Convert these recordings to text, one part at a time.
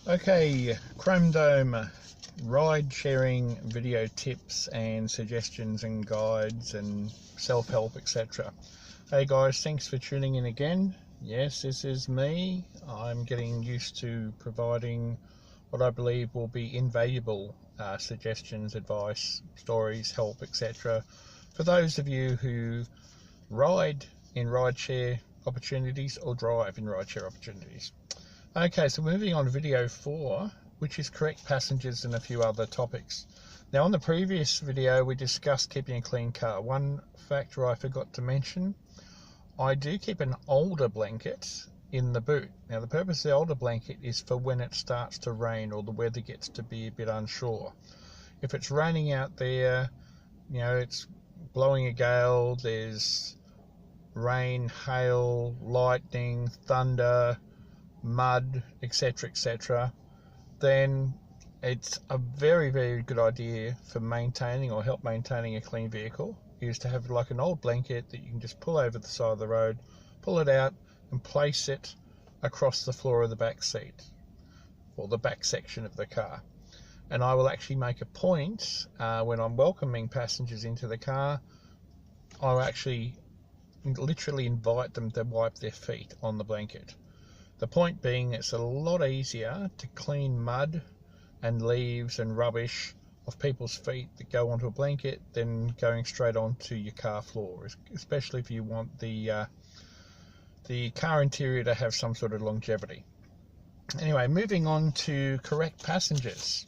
Okay, Chrome Dome ride sharing video tips and suggestions and guides and self-help, etc. Hey guys, thanks for tuning in again. Yes, this is me. I'm getting used to providing what I believe will be invaluable suggestions, advice, stories, help, etc. for those of you who ride in rideshare opportunities or drive in rideshare opportunities. Okay, so moving on to video 4, which is correct passengers and a few other topics. Now, on the previous video, we discussed keeping a clean car. One factor I forgot to mention, I do keep an older blanket in the boot. Now, the purpose of the older blanket is for when it starts to rain or the weather gets to be a bit unsure. If it's raining out there, you know, it's blowing a gale, there's rain, hail, lightning, thunder, mud, etc., then it's a very, very good idea for maintaining or help maintaining a clean vehicle is to have like an old blanket that you can just pull over the side of the road, pull it out and place it across the floor of the back seat or the back section of the car. And I will actually make a point when I'm welcoming passengers into the car, I'll actually literally invite them to wipe their feet on the blanket. The point being, it's a lot easier to clean mud and leaves and rubbish off people's feet that go onto a blanket than going straight onto your car floor, especially if you want the car interior to have some sort of longevity. Anyway, moving on to correct passengers.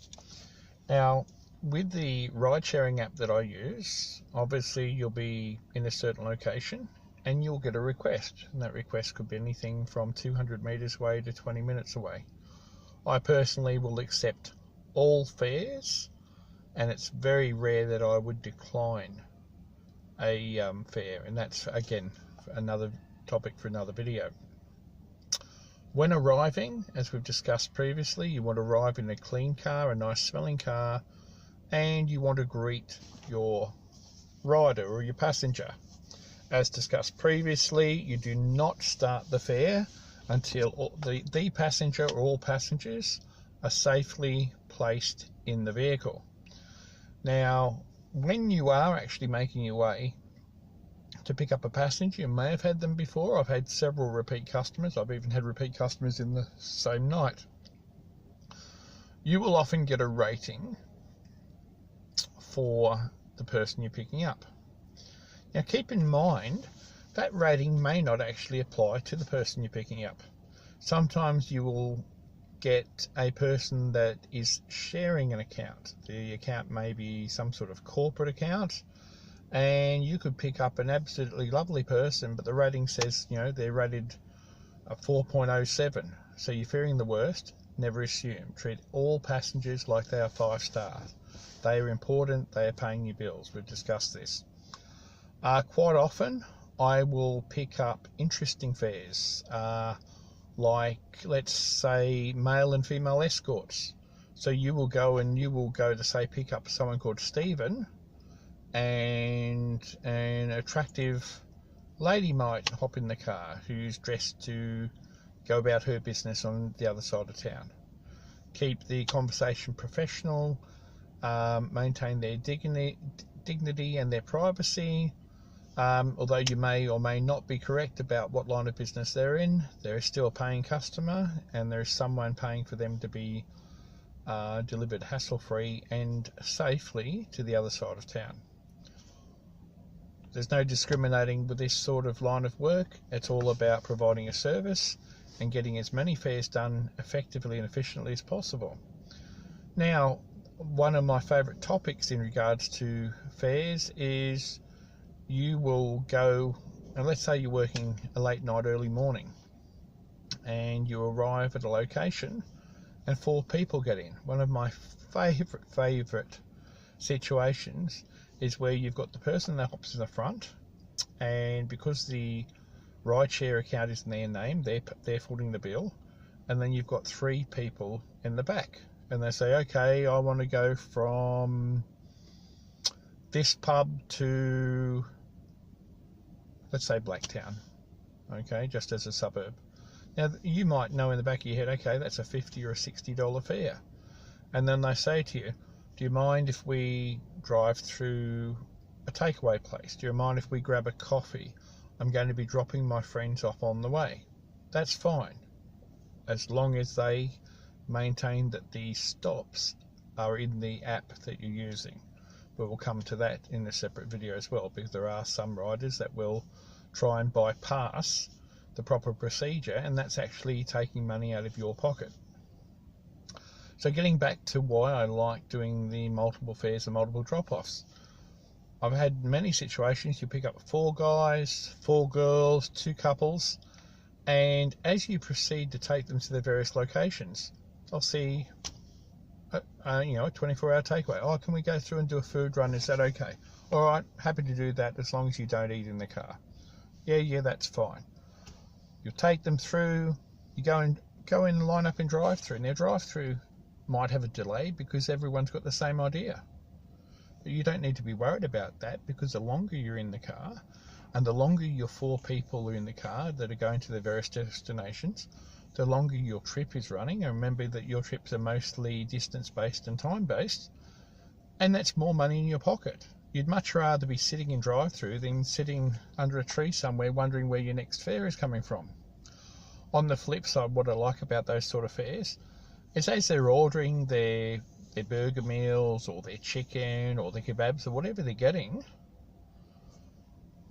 Now, with the ride-sharing app that I use, obviously you'll be in a certain location and you'll get a request, and that request could be anything from 200 meters away to 20 minutes away. I personally will accept all fares, and it's very rare that I would decline a fare, and that's again another topic for another video. When arriving, as we've discussed previously, you want to arrive in a clean car, a nice smelling car, and you want to greet your rider or your passenger. As discussed previously, you do not start the fare until the passenger or all passengers are safely placed in the vehicle. Now, when you are actually making your way to pick up a passenger, you may have had them before. I've had several repeat customers. I've even had repeat customers in the same night. You will often get a rating for the person you're picking up. Now, keep in mind that rating may not actually apply to the person you're picking up. Sometimes you will get a person that is sharing an account. The account may be some sort of corporate account, and you could pick up an absolutely lovely person, but the rating says, you know, they're rated a 4.07. So you're fearing the worst. Never assume. Treat all passengers like they are 5 stars. They are important. They are paying your bills. We've discussed this. Quite often, I will pick up interesting fares, like, let's say, male and female escorts. So you will go to, say, pick up someone called Stephen, and an attractive lady might hop in the car who's dressed to go about her business on the other side of town. Keep the conversation professional, maintain their dignity and their privacy. Although you may or may not be correct about what line of business they're in, there is still a paying customer, and there is someone paying for them to be delivered hassle-free and safely to the other side of town. There's no discriminating with this sort of line of work. It's all about providing a service and getting as many fares done effectively and efficiently as possible. Now, one of my favourite topics in regards to fares is you will go, and let's say you're working a late night, early morning, and you arrive at a location and 4 people get in. One of my favourite situations is where you've got the person that hops in the front, and because the rideshare account is in their name, they're footing the bill, and then you've got 3 people in the back, and they say, okay, I want to go from this pub to, let's say, Blacktown, okay, just as a suburb. Now, you might know in the back of your head, okay, that's a $50 or a $60 fare. And then they say to you, do you mind if we drive through a takeaway place? Do you mind if we grab a coffee? I'm going to be dropping my friends off on the way. That's fine, as long as they maintain that the stops are in the app that you're using. But we'll come to that in a separate video as well, because there are some riders that will try and bypass the proper procedure, and that's actually taking money out of your pocket. So getting back to why I like doing the multiple fares and multiple drop-offs. I've had many situations, you pick up 4 guys, 4 girls, 2 couples, and as you proceed to take them to their various locations, I'll see a 24-hour takeaway. Oh, can we go through and do a food run? Is that okay? All right, happy to do that as long as you don't eat in the car. Yeah, that's fine. You'll take them through, you go and line up in drive-through. Now, drive-through might have a delay because everyone's got the same idea. But you don't need to be worried about that, because the longer you're in the car and the longer your 4 people are in the car that are going to their various destinations, the longer your trip is running. And remember that your trips are mostly distance-based and time-based, and that's more money in your pocket. You'd much rather be sitting in drive-through than sitting under a tree somewhere wondering where your next fare is coming from. On the flip side, what I like about those sort of fares is as they're ordering their burger meals or their chicken or their kebabs or whatever they're getting,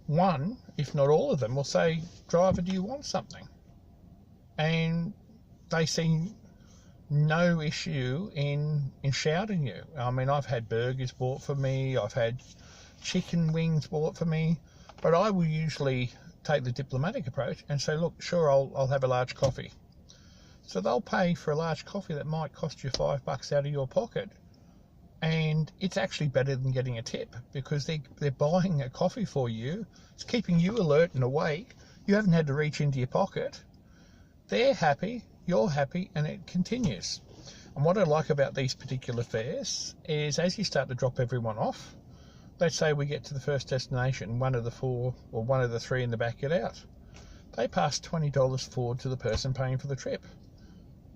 one, if not all of them, will say, driver, do you want something? And they see no issue in shouting you. I mean, I've had burgers bought for me, I've had chicken wings bought for me, but I will usually take the diplomatic approach and say, look, sure, I'll have a large coffee. So they'll pay for a large coffee that might cost you $5 out of your pocket, and it's actually better than getting a tip, because they're buying a coffee for you. It's keeping you alert and awake. You haven't had to reach into your pocket. They're happy, you're happy, and it continues. And what I like about these particular fares is as you start to drop everyone off, let's say we get to the first destination, one of the 4 or one of the 3 in the back get out. They pass $20 forward to the person paying for the trip.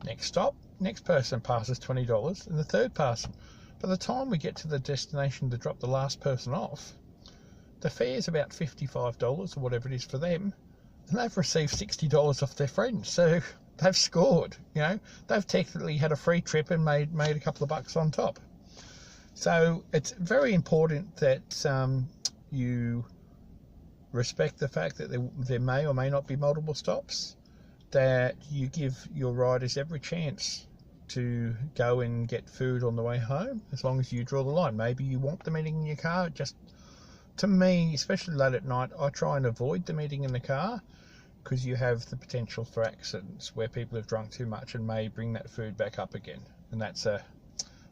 Next stop, next person passes $20, and the third person. By the time we get to the destination to drop the last person off, the fare's about $55 or whatever it is for them, and they've received $60 off their friends. So they've scored, they've technically had a free trip and made a couple of bucks on top. So it's very important that you respect the fact that there may or may not be multiple stops, that you give your riders every chance to go and get food on the way home, as long as you draw the line. Maybe you want them eating in your car. Just, to me, especially late at night, I try and avoid them eating in the car, because you have the potential for accidents where people have drunk too much and may bring that food back up again, and that's a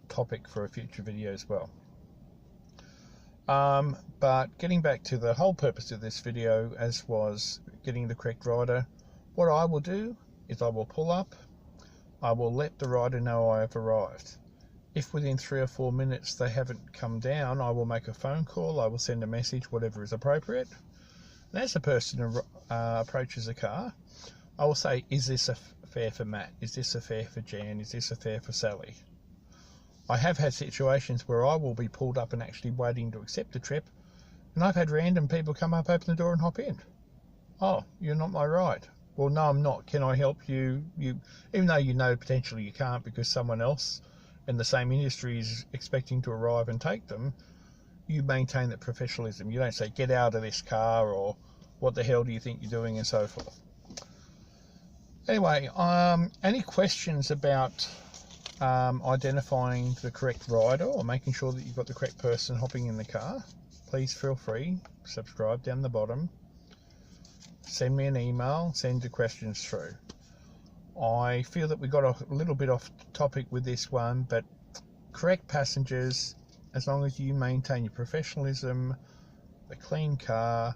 topic for a future video as well. But getting back to the whole purpose of this video, as was getting the correct rider, what I will do is I will pull up, I will let the rider know I have arrived. If within 3 or 4 minutes they haven't come down, I will make a phone call, I will send a message, whatever is appropriate. And as the person approaches the car, I will say, is this a fare for Matt? Is this a fare for Jan? Is this a fare for Sally? I have had situations where I will be pulled up and actually waiting to accept the trip, and I've had random people come up, open the door and hop in. Oh, you're not my ride. Well, no, I'm not. Can I help you? Even though potentially you can't, because someone else in the same industry is expecting to arrive and take them, you maintain that professionalism. You don't say, get out of this car, or what the hell do you think you're doing, and so forth. Anyway, any questions about identifying the correct rider or making sure that you've got the correct person hopping in the car, please feel free, subscribe down the bottom, send me an email, send the questions through. I feel that we got a little bit off topic with this one, but correct passengers, as long as you maintain your professionalism, a clean car,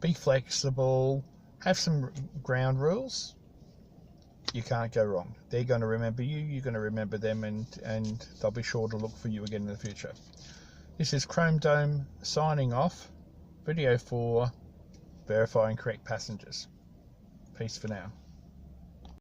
be flexible, have some ground rules, you can't go wrong. They're going to remember you, you're going to remember them, and they'll be sure to look for you again in the future. This is Chrome Dome signing off, video 4, verifying correct passengers. Peace for now.